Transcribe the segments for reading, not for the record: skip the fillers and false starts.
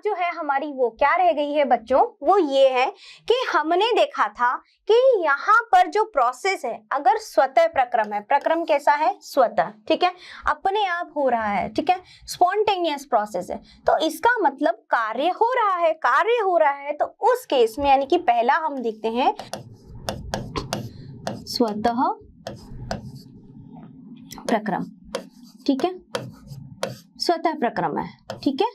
बात जो है हमारी वो क्या रह गई है बच्चों, वो ये है कि हमने देखा था कि यहाँ पर जो प्रोसेस है अगर स्वतः प्रक्रम है, प्रक्रम कैसा है, स्वतः, ठीक है, अपने आप हो रहा है, ठीक है, स्पॉन्टेनियस प्रोसेस है, तो इसका मतलब कार्य हो रहा है, कार्य हो रहा है। तो उस केस में यानी कि पहला हम देखते हैं स्वतः प्रक्रम, ठीक है, स्वतः प्रक्रम है, ठीक है।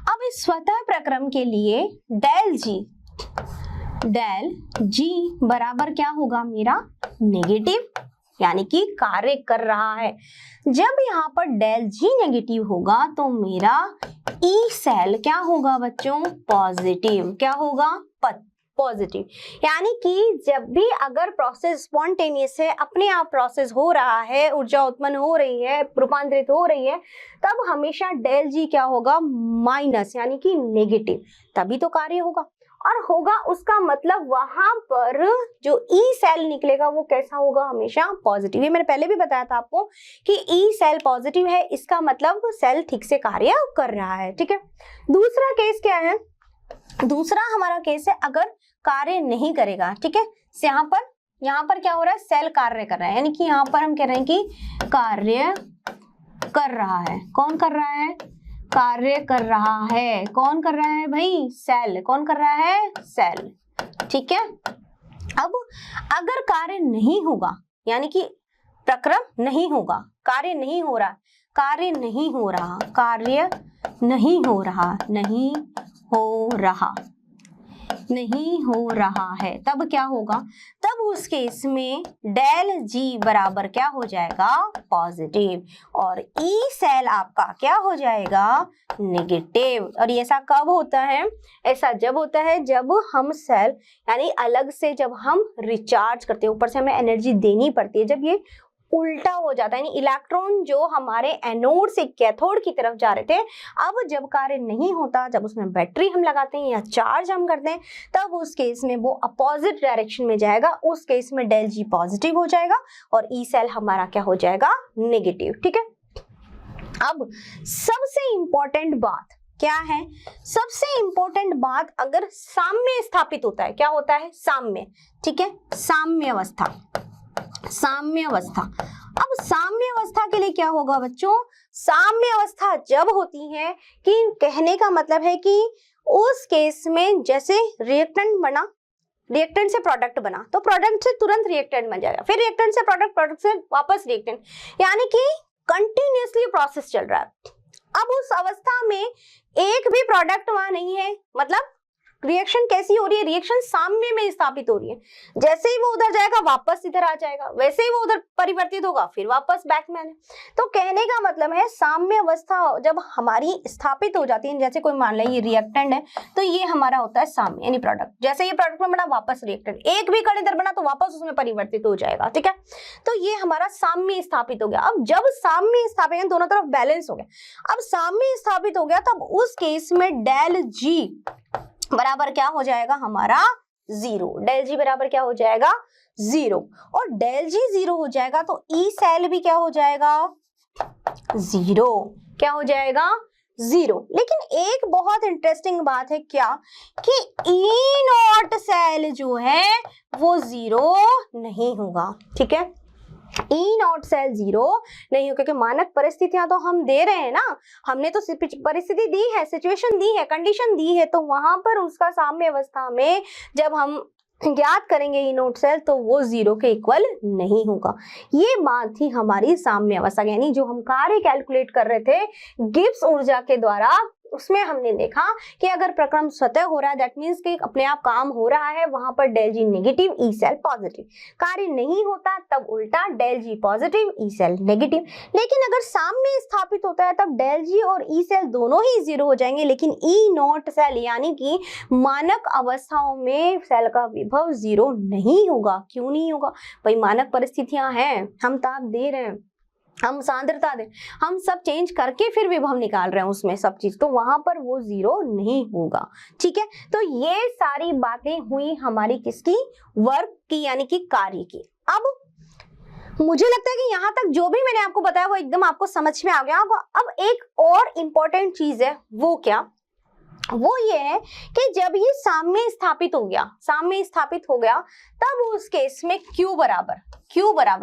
अब इस स्वतः प्रक्रम के लिए डेल जी बराबर क्या होगा मेरा, नेगेटिव, यानी कि कार्य कर रहा है। जब यहाँ पर डेल जी नेगेटिव होगा तो मेरा ई सेल क्या होगा बच्चों, पॉजिटिव, क्या होगा, पॉजिटिव। यानी कि जब भी अगर प्रोसेस स्पॉन्टेनियस है, अपने आप प्रोसेस हो रहा है, ऊर्जा उत्पन्न हो रही है, रूपांतरित हो रही है, तब हमेशा डेल जी क्या होगा, माइनस, यानी कि नेगेटिव, तभी तो कार्य होगा। और होगा उसका मतलब वहां पर जो ई सेल निकलेगा वो कैसा होगा, हमेशा पॉजिटिव। ये मैंने पहले भी बताया था आपको कि ई सेल पॉजिटिव है, इसका मतलब सेल ठीक से कार्य कर रहा है, ठीक है। दूसरा केस क्या है, दूसरा हमारा केस है अगर कार्य नहीं करेगा, ठीक है। यहाँ पर क्या हो रहा है, सेल कार्य कर रहा है, यानी कि यहाँ पर हम कह रहे हैं कि कार्य कर रहा है। कौन कर रहा है, कार्य कर रहा है, कौन कर रहा है भाई, सेल, कौन कर रहा है, सेल, ठीक है। अब अगर कार्य नहीं होगा, यानी कि प्रक्रम नहीं होगा, कार्य नहीं हो रहा, कार्य नहीं हो रहा, कार्य नहीं हो रहा, नहीं हो रहा, नहीं हो रहा है, तब क्या होगा, तब उस केस में डेल जी बराबर क्या हो जाएगा, पॉजिटिव, और ई सेल आपका क्या हो जाएगा, नेगेटिव। और ये ऐसा कब होता है, ऐसा जब होता है जब हम सेल यानी अलग से जब हम रिचार्ज करते हैं, ऊपर से हमें एनर्जी देनी पड़ती है, जब ये उल्टा हो जाता है, यानी इलेक्ट्रॉन जो हमारे एनोड से कैथोड की तरफ जा रहे थे, अब जब कार्य नहीं होता, जब उसमें बैटरी हम लगाते हैं या चार्ज हम करते हैं, तब उस केस में वो अपोजिट डायरेक्शन में जाएगा, उस केस में डेल जी पॉजिटिव हो जाएगा और ई सेल हमारा क्या हो जाएगा, नेगेटिव, ठीक है। अब सबसे इंपॉर्टेंट बात क्या है, सबसे इंपॉर्टेंट बात, अगर साम्य स्थापित होता है, क्या होता है, साम्य, ठीक है, साम्य अवस्था, साम्य अवस्था। अब साम्य अवस्था के लिए क्या होगा बच्चों, साम्य अवस्था जब होती है कि कहने का मतलब है कि उस केस में जैसे रिएक्टेंट बना, रिएक्टेंट से प्रोडक्ट बना, तो प्रोडक्ट से तुरंत रिएक्टेंट बन जाएगा, फिर रिएक्टेंट से प्रोडक्ट, प्रोडक्ट से वापस रिएक्टेंट, यानी कि कंटिन्यूअसली प्रोसेस चल रहा है। अब उस अवस्था में एक भी प्रोडक्ट वहां नहीं है, मतलब रिएक्शन कैसी हो रही है, रिएक्शन साम्य में स्थापित हो रही है, जैसे ही वो उधर जाएगा वापस इधर आ जाएगा, वैसे ही वो उधर परिवर्तित होगा फिर वापस बैक में आने। तो कहने का मतलब है साम्य अवस्था जब हमारी स्थापित हो जाती है, जैसे कोई मान ले ये रिएक्टेंट है, तो ये हमारा होता है साम्य, यानी प्रोडक्ट, जैसे ये प्रोडक्ट में बना वापस रिएक्टेंट, एक भी कण इधर बना तो वापस उसमें परिवर्तित हो जाएगा, ठीक है। तो ये हमारा साम्य स्थापित हो गया। अब जब साम्य स्थापित, दोनों तरफ बैलेंस हो गया, अब साम्य स्थापित हो गया, तब उस केस में डेल जी बराबर क्या हो जाएगा हमारा, जीरो, डेल जी बराबर क्या हो जाएगा, जीरो, और डेल जी जीरो हो जाएगा तो ई सेल भी क्या हो जाएगा, जीरो, क्या हो जाएगा, जीरो। लेकिन एक बहुत इंटरेस्टिंग बात है क्या, कि ई नॉट सेल जो है वो जीरो नहीं होगा, ठीक है, ई नॉट सेल जीरो नहीं हो, क्योंकि मानक परिस्थितियां तो हम दे रहे हैं ना, हमने तो परिस्थिति दी है, सिचुएशन दी है, कंडीशन दी है, तो वहां पर उसका साम्य अवस्था में जब हम ज्ञात करेंगे ई नॉट सेल तो वो जीरो के इक्वल नहीं होगा। ये बात थी हमारी साम्य अवस्था, यानी जो हम कार्य कैलकुलेट कर रहे थे गिब्स ऊर्जा के द्वारा, उसमें हमने देखा कि अगर प्रक्रम स्वतः हो रहा है, दैट मीन्स कि अपने आप काम हो रहा है, वहां पर डेल जी नेगेटिव, ई सेल पॉजिटिव, कार्य नहीं होता तब उल्टा डेल जी पॉजिटिव, ई सेल नेगेटिव। लेकिन अगर साम्य स्थापित होता है तब डेल जी और ई सेल दोनों ही जीरो हो जाएंगे, लेकिन ई नॉट सेल यानी कि मानक अवस्थाओं में सेल का विभव जीरो नहीं होगा। क्यों नहीं होगा भाई, मानक परिस्थितियां हैं, हम ताप दे रहे हैं, हम सांद्रता दे, हम सब चेंज करके फिर विभव निकाल रहे हैं उसमें सब चीज, तो वहां पर वो जीरो नहीं होगा, ठीक है। तो ये सारी बातें हुई हमारी किसकी, वर्क की, यानी कि कार्य की। अब मुझे लगता है कि यहाँ तक जो भी मैंने आपको बताया वो एकदम आपको समझ में आ गया होगा। अब एक और इम्पोर्टेंट चीज है, वो क्या, वो ये है कि जब ये साम्य स्थापित हो गया, साम्य स्थापित हो गया, तब उस केस में Q बराबर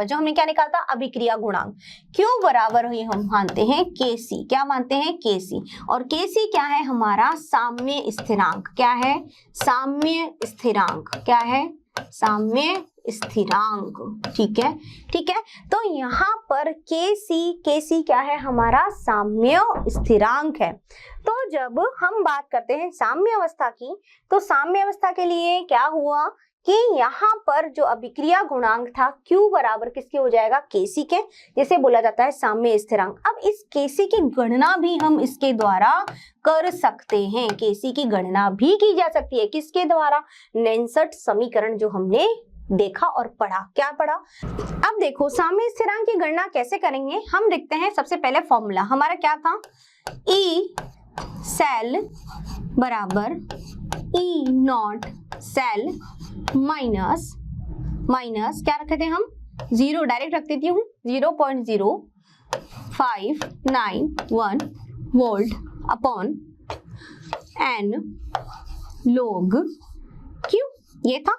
जो हमने क्या निकाला था, अभिक्रिया गुणांक, Q बराबर ही हम मानते हैं Kc। क्या मानते हैं? Kc। और Kc क्या है? हमारा साम्य स्थिरांक। क्या है? साम्य स्थिरांक। क्या है? साम्य स्थिरांक। ठीक है, ठीक है। तो यहाँ पर Kc क्या है? हमारा साम्य स्थिरांक है। तो जब हम बात करते हैं साम्य अवस्था की, तो साम्य अवस्था के लिए क्या हुआ कि यहाँ पर जो अभिक्रिया गुणांक था Q बराबर किसके हो जाएगा? Kc के, जिसे बोला जाता है साम्य स्थिरांक। अब इस Kc की गणना भी हम इसके द्वारा कर सकते हैं। Kc की गणना भी की जा सकती है, किसके द्वारा? नेंसट समीकरण जो हमने देखा और पढ़ा। क्या पढ़ा? अब देखो साम्य स्थिरांक की गणना कैसे करेंगे, हम देखते हैं। सबसे पहले फॉर्मूला हमारा क्या था? ई सेल बराबर ई नॉट सेल माइनस क्या रखे थे हम? 0 डायरेक्ट रख देती हूँ, 0.0591 volt upon n log Q, ये था।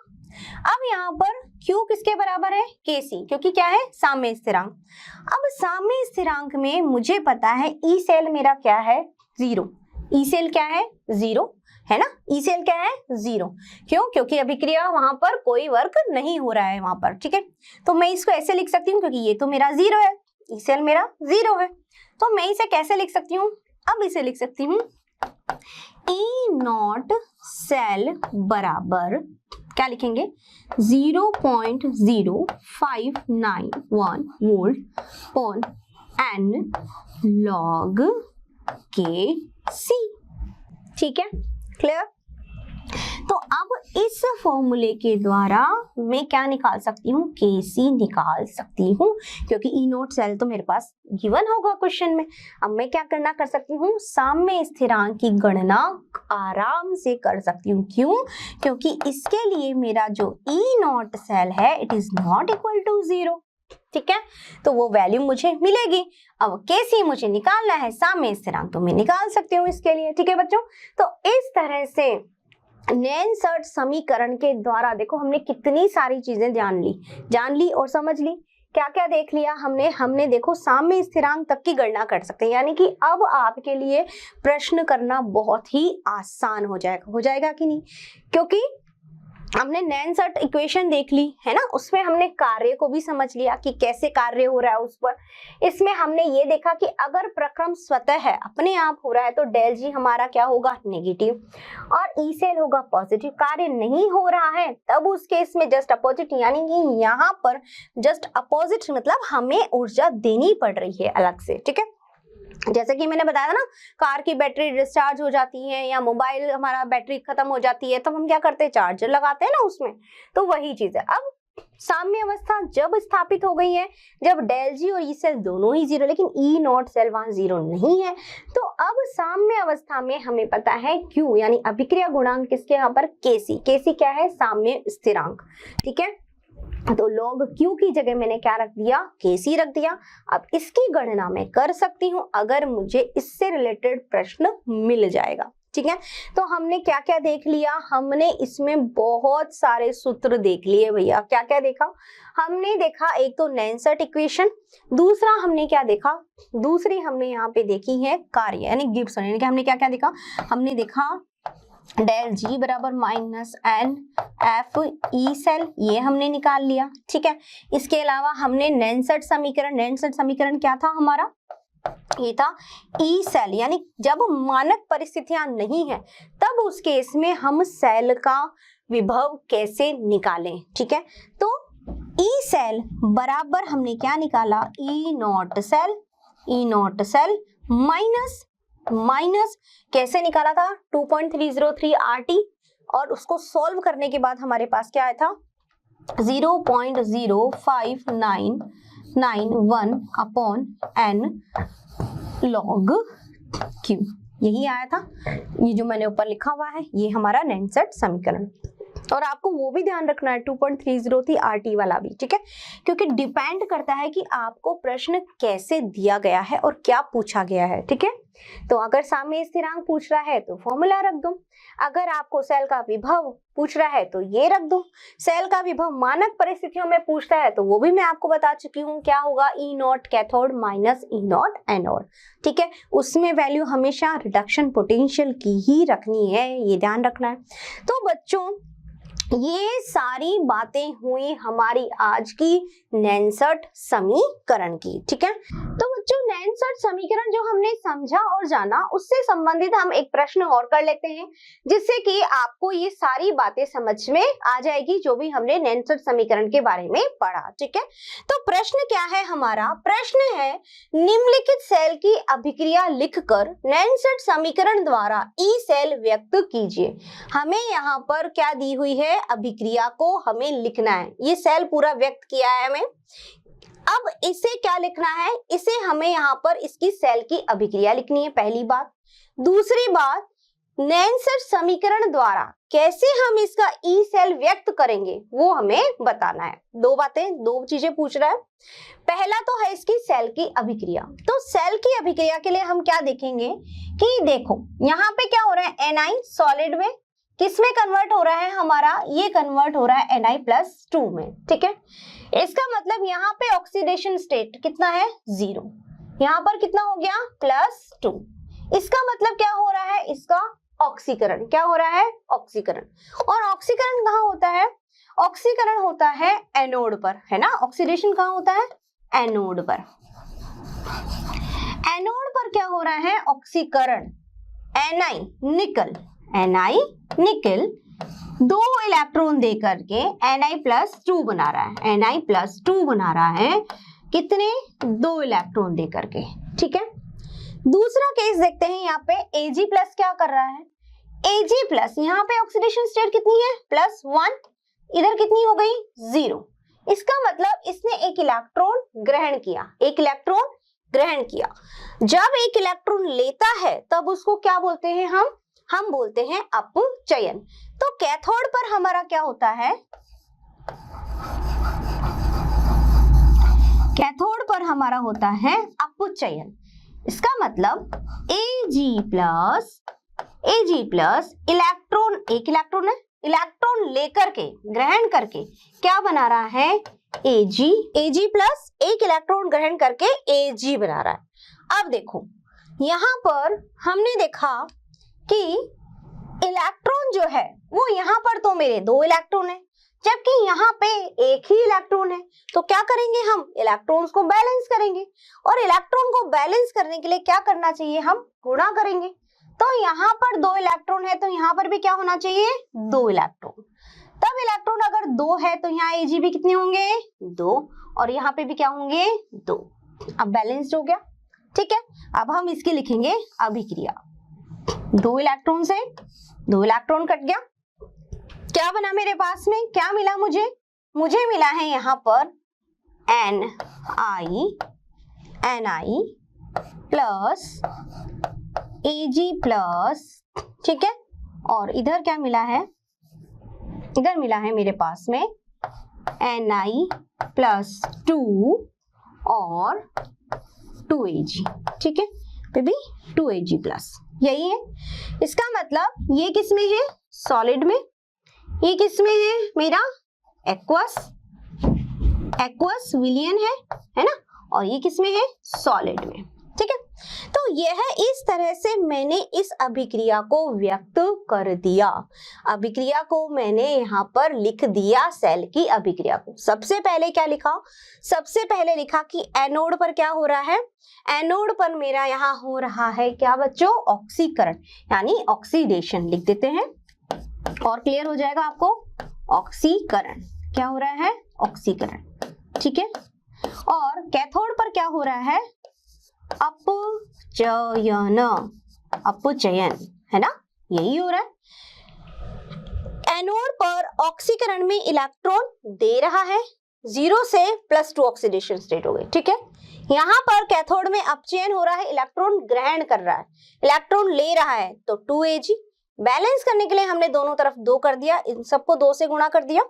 अब यहाँ पर Q किसके बराबर है? Kc, क्योंकि क्या है? साम्य स्थिरांक। अब साम्य स्थिरांक में मुझे पता है ई सेल मेरा क्या है? 0। ई सेल क्या है? 0 है ना। ई सेल क्या है? 0। क्यों? क्योंकि अभिक्रिया वहां पर कोई वर्क नहीं हो रहा है वहां पर। ठीक है, तो मैं इसको ऐसे लिख सकती हूँ, क्योंकि ये तो मेरा 0 है, ई सेल मेरा 0 है, तो मैं इसे कैसे लिख सकती हूँ? अब इसे लिख सकती हूँ ई नॉट सेल बराबर क्या लिखेंगे? 0.0591 volt upon n log Kc। ठीक है, क्लियर? तो अब इस फॉर्मूले के द्वारा मैं क्या निकाल सकती हूँ? Kc निकाल सकती हूँ, क्योंकि ई नोट सेल तो मेरे पास गिवन होगा क्वेश्चन में। अब मैं क्या करना कर सकती हूँ? साम्य स्थिरांक की गणना आराम से कर सकती हूँ। क्यों? क्योंकि इसके लिए मेरा जो ई नॉट सेल है it is not equal to 0। ठीक है, तो वो वैल्यू मुझे मिलेगी। अब Kc मुझे निकालना है, साम्य स्थिरांक तो मैं निकाल सकती हूँ इसके लिए। ठीक है बच्चों, तो इस तरह से नेंसर्ट समीकरण के द्वारा देखो हमने कितनी सारी चीजें जान ली और समझ ली। क्या क्या देख लिया हमने देखो साम्य स्थिरांक तक की गणना कर सकते हैं, यानी कि अब आपके लिए प्रश्न करना बहुत ही आसान हो जाएगा कि नहीं? क्योंकि हमने नेंसर्ट इक्वेशन देख ली है ना, उसमें हमने कार्य को भी समझ लिया कि कैसे कार्य हो रहा है उस पर। इसमें हमने ये देखा कि अगर प्रक्रम स्वतः है, अपने आप हो रहा है, तो डेल जी हमारा क्या होगा? नेगेटिव, और ई सेल होगा पॉजिटिव। कार्य नहीं हो रहा है तब उस केस में जस्ट अपोजिट, यानी कि यहाँ पर जस्ट अपोजिट मतलब हमें ऊर्जा देनी पड़ रही है अलग से। ठीक है, जैसे कि मैंने बताया था ना, कार की बैटरी डिस्चार्ज हो जाती है या मोबाइल हमारा बैटरी खत्म हो जाती है, तो हम क्या करते हैं? चार्जर लगाते हैं ना उसमें, तो वही चीज है। अब साम्य अवस्था जब स्थापित हो गई है, जब डेल जी और ई सेल दोनों ही 0, लेकिन ई नॉट सेल वहां 0 नहीं है, तो अब साम्य अवस्था में हमें पता है Q यानी अभिक्रिया गुणांक किसके यहाँ पर? Kc क्या है? साम्य स्थिरांक। ठीक है, तो log Q की जगह मैंने क्या रख दिया? Kc रख दिया। अब इसकी गणना मैं कर सकती हूँ अगर मुझे इससे रिलेटेड प्रश्न मिल जाएगा। ठीक है, तो हमने क्या क्या देख लिया? हमने इसमें बहुत सारे सूत्र देख लिए भैया। क्या क्या देखा? हमने देखा एक तो नेंसर्ट इक्वेशन, दूसरा हमने क्या देखा? दूसरी हमने यहाँ पे देखी है कार्य यानी गिब्सन, यानी कि हमने क्या क्या देखा? हमने देखा डेल जी बराबर minus N F E cell, ये हमने निकाल लिया। ठीक है, इसके अलावा हमने नेंसर्ट समीकरण क्या था हमारा? ये था ई सेल, यानी जब मानक परिस्थितियां नहीं है तब उस केस में हम सेल का विभव कैसे निकालें। ठीक है, तो ई सेल बराबर हमने क्या निकाला? ई नॉट सेल माइनस कैसे निकाला था? 2.303 RT, और उसको सॉल्व करने के बाद हमारे पास क्या आया था? 0.05991 अपॉन n log Q, यही आया था। ये जो मैंने ऊपर लिखा हुआ है ये हमारा नेंसर्ट समीकरण। और आपको वो भी ध्यान रखना है 2.30 थी RT वाला भी, ठीक है, क्योंकि डिपेंड करता है कि आपको प्रश्न कैसे दिया गया है और क्या पूछा गया है, ठीक है। तो अगर साम्य स्थिरांक पूछ रहा है तो फॉर्मूला रख दो, अगर आपको सेल का विभव पूछ रहा है तो ये रख दो, सेल का विभव मानक परिस्थितियों में पूछता है तो वो भी मैं आपको बता चुकी हूँ, क्या होगा, E0 cathode minus E0 anode, ठीक है। उसमें वैल्यू हमेशा रिडक्शन पोटेंशियल की ही रखनी है, ये ध्यान रखना है। तो बच्चों ये सारी बातें हुई हमारी आज की नैनसर्ट समीकरण की, ठीक है। तो बच्चों नैनसर्ट समीकरण जो हमने समझा और जाना, उससे संबंधित हम एक प्रश्न और कर लेते हैं, जिससे कि आपको ये सारी बातें समझ में आ जाएगी जो भी हमने नैनसर्ट समीकरण के बारे में पढ़ा, ठीक है। तो प्रश्न क्या है हमारा, प्रश्न है निम्नलिखित सेल की अभिक्रिया लिखकर नैनसर्ट समीकरण द्वारा ई सेल व्यक्त कीजिए। हमें यहाँ पर क्या दी हुई है, अभिक्रिया को हमें लिखना है, ये सेल पूरा व्यक्त किया है हमें। अब इसे क्या लिखना है, इसे हमें यहाँ पर इसकी सेल की अभिक्रिया लिखनी है, पहली बात। दूसरी बात, नैनसर्ट समीकरण द्वारा कैसे हम इसका ई सेल व्यक्त करेंगे वो हमें बताना है। दो बातें, दो चीजें पूछ रहा है। पहला तो है इसकी सेल की अभिक्रिया। तो सेल की अभिक्रिया के लिए हम क्या देखेंगे कि देखो यहाँ पे क्या हो रहा है, Na सॉलिड में किसमें कन्वर्ट हो रहा है हमारा, ये कन्वर्ट हो रहा है Na+2 में, ठीक है। इसका मतलब यहाँ पे ऑक्सीडेशन स्टेट कितना है, 0, यहाँ पर कितना हो गया, +2। इसका मतलब क्या हो रहा है, इसका ऑक्सीकरण, क्या हो रहा है, ऑक्सीकरण। और ऑक्सीकरण कहाँ होता है, ऑक्सीकरण होता है एनोड पर, है ना। ऑक्सीडेशन कहाँ होता है, एनोड पर। एनोड पर क्या हो रहा है, ऑक्सीकरण, Na निकल 2 इलेक्ट्रॉन देकर के Na+2 बना रहा है, Na+2 बना रहा है, कितने, 2 इलेक्ट्रॉन देकर के, ठीक है। दूसरा केस देखते हैं, यहाँ पे Ag+ क्या कर रहा है, Ag+, यहाँ पे ऑक्सीडेशन स्टेट कितनी है, +1, इधर कितनी हो गई, 0। इसका मतलब इसने एक इलेक्ट्रॉन ग्रहण किया, एक इलेक्ट्रॉन ग्रहण किया। जब एक इलेक्ट्रॉन लेता है तब उसको क्या बोलते हैं हम बोलते हैं अपचयन। तो कैथोड पर हमारा क्या होता है, कैथोड पर हमारा होता है अपचयन। इसका मतलब Ag+ इलेक्ट्रॉन, एक इलेक्ट्रॉन है, इलेक्ट्रॉन लेकर के, ग्रहण करके क्या बना रहा है, Ag+ एक इलेक्ट्रॉन ग्रहण करके Ag बना रहा है। अब देखो यहाँ पर हमने देखा कि इलेक्ट्रॉन जो है वो यहाँ पर तो मेरे 2 इलेक्ट्रॉन है, जबकि यहाँ पे एक ही इलेक्ट्रॉन है। तो क्या करेंगे, हम इलेक्ट्रॉन्स को बैलेंस करेंगे, और इलेक्ट्रॉन को बैलेंस करने के लिए क्या करना चाहिए, हम गुणा करेंगे। तो यहाँ पर 2 इलेक्ट्रॉन है तो यहाँ पर भी क्या होना चाहिए, 2 इलेक्ट्रॉन। तब इलेक्ट्रॉन अगर 2 है तो यहाँ Ag भी कितने होंगे, 2, और यहाँ पे भी क्या होंगे, 2। अब बैलेंस्ड हो गया, ठीक है। अब हम इसकी लिखेंगे अभिक्रिया, 2 इलेक्ट्रॉन से 2 इलेक्ट्रॉन कट गया, क्या बना मेरे पास में, क्या मिला मुझे मिला है यहाँ पर Ni प्लस Ag+, ठीक है। और इधर क्या मिला है, इधर मिला है मेरे पास में Ni+2 और 2Ag, ठीक है बेबी, 2Ag+, यही है। इसका मतलब ये किस में है, सॉलिड में, ये किस में है, मेरा एक्वस विलियन है ना, और ये किस में है, सॉलिड में, ठीक है। तो यह इस तरह से मैंने इस अभिक्रिया को व्यक्त कर दिया, अभिक्रिया को मैंने यहाँ पर लिख दिया, सेल की अभिक्रिया को। सबसे पहले क्या लिखा, सबसे पहले लिखा कि एनोड पर क्या हो रहा है, एनोड पर मेरा यहाँ हो रहा है क्या बच्चों, ऑक्सीकरण, यानी ऑक्सीडेशन लिख देते हैं और क्लियर हो जाएगा आपको। ऑक्सीकरण क्या हो रहा है, ऑक्सीकरण, ठीक है। और कैथोड पर क्या हो रहा है, अपचयन, है ना, यही हो रहा है। एनोड पर ऑक्सीकरण में इलेक्ट्रॉन दे रहा है, 0 से +2 ऑक्सीडेशन स्टेट हो गई, ठीक है। यहाँ पर कैथोड में अपचयन हो रहा है, इलेक्ट्रॉन ग्रहण कर रहा है, इलेक्ट्रॉन ले रहा है, तो 2Ag, बैलेंस करने के लिए हमने दोनों तरफ 2 कर दिया, इन सबको 2 से गुणा कर दिया,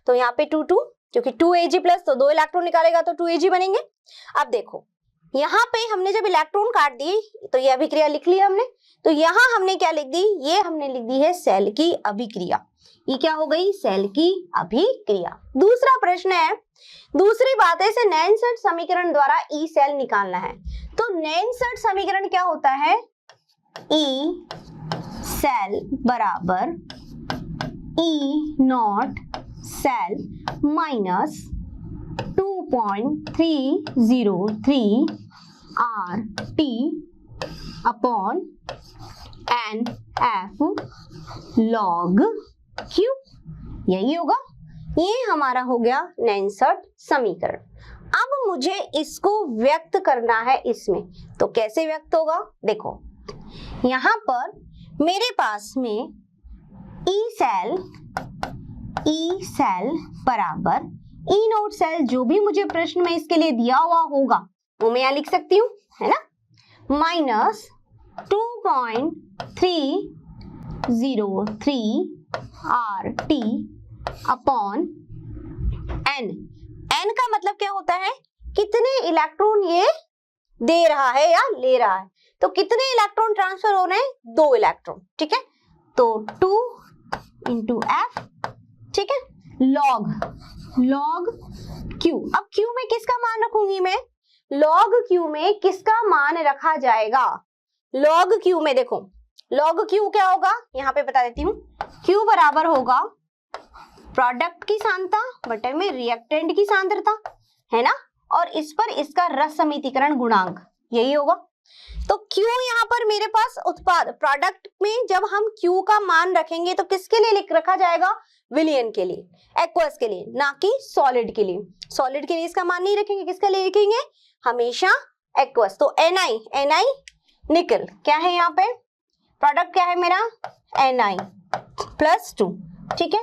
तो यहाँ पे 2 2, क्योंकि 2Ag प्लस तो 2 इलेक्ट्रॉन निकालेगा तो 2Ag बनेंगे। अब देखो यहाँ पे हमने जब इलेक्ट्रॉन काट दिए तो ये अभिक्रिया लिख लिया हमने, तो यहाँ हमने क्या लिख दी, ये हमने लिख दी है सेल की अभिक्रिया। ये क्या हो गई, सेल की अभिक्रिया। दूसरा प्रश्न है, दूसरी बात है इसे नैनसेट समीकरण द्वारा ई सेल निकालना है। तो नैनसेट समीकरण क्या होता है, ई सेल बराबर E not cell minus 2.303 RT upon NF log Q, यही होगा। ये हमारा हो गया नैनसेट समीकरण। अब मुझे इसको व्यक्त करना है इसमें, तो कैसे व्यक्त होगा, देखो यहां पर मेरे पास में ई सेल बराबर ई नोट सेल, जो भी मुझे प्रश्न में इसके लिए दिया हुआ होगा वो मैं यहां लिख सकती हूँ, है ना, minus 2.303 RT upon N। N का मतलब क्या होता है, कितने इलेक्ट्रॉन ये दे रहा है या ले रहा है, तो कितने इलेक्ट्रॉन ट्रांसफर हो रहे हैं, 2 इलेक्ट्रॉन, ठीक है, तो 2 इंटू F, ठीक है, log Q। अब Q में किसका मान रखूंगी मैं, log Q में किसका मान रखा जाएगा, log Q में देखो log Q क्या होगा, यहाँ पे बता देती हूँ, Q बराबर होगा प्रोडक्ट की सांद्रता बटे में रिएक्टेंट की सांद्रता, है ना, और इस पर इसका रस समीकरण गुणांक, यही होगा। तो Q यहाँ पर मेरे पास उत्पाद प्रोडक्ट में जब हम Q का मान रखेंगे तो किसके लिए लिख रखा जाएगा, विलियन के लिए, एक्वस के लिए, ना कि सॉलिड के लिए। सॉलिड के लिए इसका मान नहीं रखेंगे, किसका लिए लिखेंगे, हमेशा एक्वस। तो Na निकल क्या है, यहाँ पे प्रोडक्ट क्या है मेरा, Na प्लस 2, ठीक है।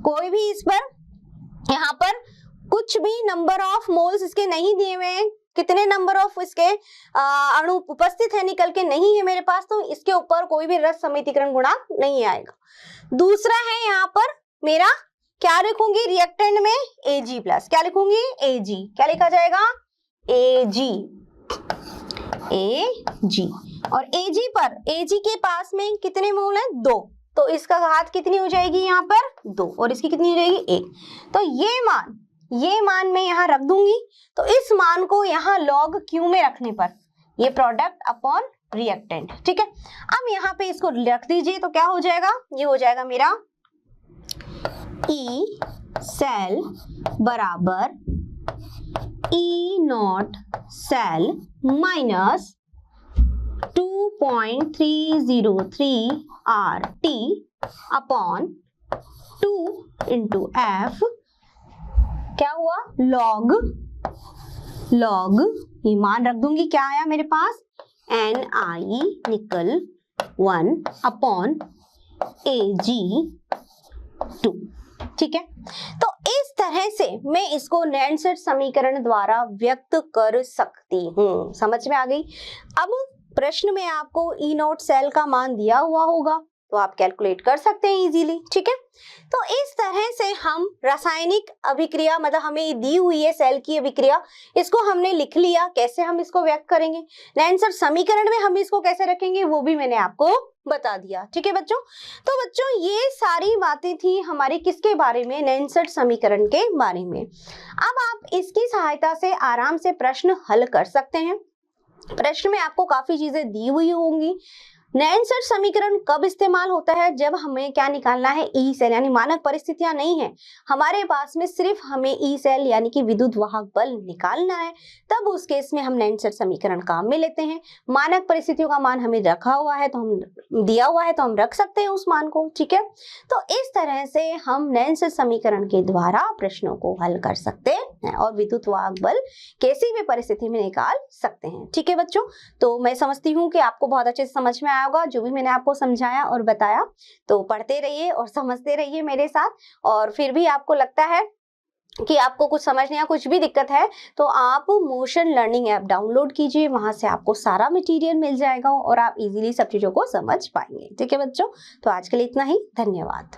कोई भी इस पर यहाँ पर कुछ भी नंबर ऑफ मोल्स इसके नहीं दिए हुए हैं, कितने नंबर ऑफ इसके अणु उपस्थित है निकल के नहीं है मेरे पास, तो इसके ऊपर कोई भी रस समीकरण गुणांक नहीं आएगा। दूसरा है यहाँ पर मेरा क्या लिखूंगी, रिएक्टेंट में Ag प्लस, क्या लिखूंगी, Ag, क्या लिखा जाएगा, Ag, और Ag पर Ag के पास में कितने मोल है, 2, तो इसका घात कितनी हो जाएगी यहाँ पर, 2, और इसकी कितनी हो जाएगी, 1। तो ये मान मैं यहाँ रख दूंगी, तो इस मान को यहाँ log Q में रखने पर ये प्रोडक्ट अपॉन रिएक्टेंट, ठीक है। अब यहाँ पे इसको रख दीजिए तो क्या हो जाएगा, ये हो जाएगा मेरा ई सेल बराबर E not cell minus 2.303 RT upon 2 into F, क्या हुआ, log ये मान रख दूंगी, क्या आया मेरे पास, Ni निकल 1 अपॉन Ag2, ठीक है। तो इस तरह से मैं इसको नैनसेट समीकरण द्वारा व्यक्त कर सकती हूँ, समझ में आ गई। अब प्रश्न में आपको ई नोट सेल का मान दिया हुआ होगा तो आप कैलकुलेट कर सकते हैं इजीली, ठीक है। तो इस तरह से हम रासायनिक अभिक्रिया, मतलब हमें दी हुई है सेल की अभिक्रिया, इसको हमने लिख लिया, कैसे हम इसको व्यक्त करेंगे, नैनसेट समीकरण में हम इसको कैसे रखेंगे वो भी मैंने आपको बता दिया, ठीक है बच्चों। तो बच्चों ये सारी बातें थी हमारी किसके बारे में, नैनसेट समीकरण के बारे में। अब आप इसकी सहायता से आराम से प्रश्न हल कर सकते हैं। प्रश्न में आपको काफी चीजें दी हुई होंगी। नैनसेट समीकरण कब इस्तेमाल होता है, जब हमें क्या निकालना है, ई सेल, यानी मानक परिस्थितियां नहीं है हमारे पास में, सिर्फ हमें ई सेल यानी कि विद्युत वाहक बल निकालना है, तब उस केस में हम नैनसेट समीकरण काम में लेते हैं। मानक परिस्थितियों का मान हमें रखा हुआ है तो हम दिया हुआ है तो हम रख सकते हैं उस मान को, ठीक है। तो इस तरह से हम नैनसेट समीकरण के द्वारा प्रश्नों को हल कर सकते हैं और विद्युत वाहक बल किसी भी परिस्थिति में निकाल सकते हैं, ठीक है बच्चों। तो मैं समझती हूँ कि आपको बहुत अच्छे से समझ में आया होगा जो भी मैंने आपको समझाया और बताया। तो पढ़ते रहिए और समझते रहिए मेरे साथ, और फिर भी आपको लगता है कि आपको कुछ समझने या कुछ भी दिक्कत है तो आप मोशन लर्निंग ऐप डाउनलोड कीजिए, वहां से आपको सारा मटेरियल मिल जाएगा और आप इजीली सब चीजों को समझ पाएंगे। ठीक है बच्चों, तो आज के लिए इतना ही, धन्यवाद।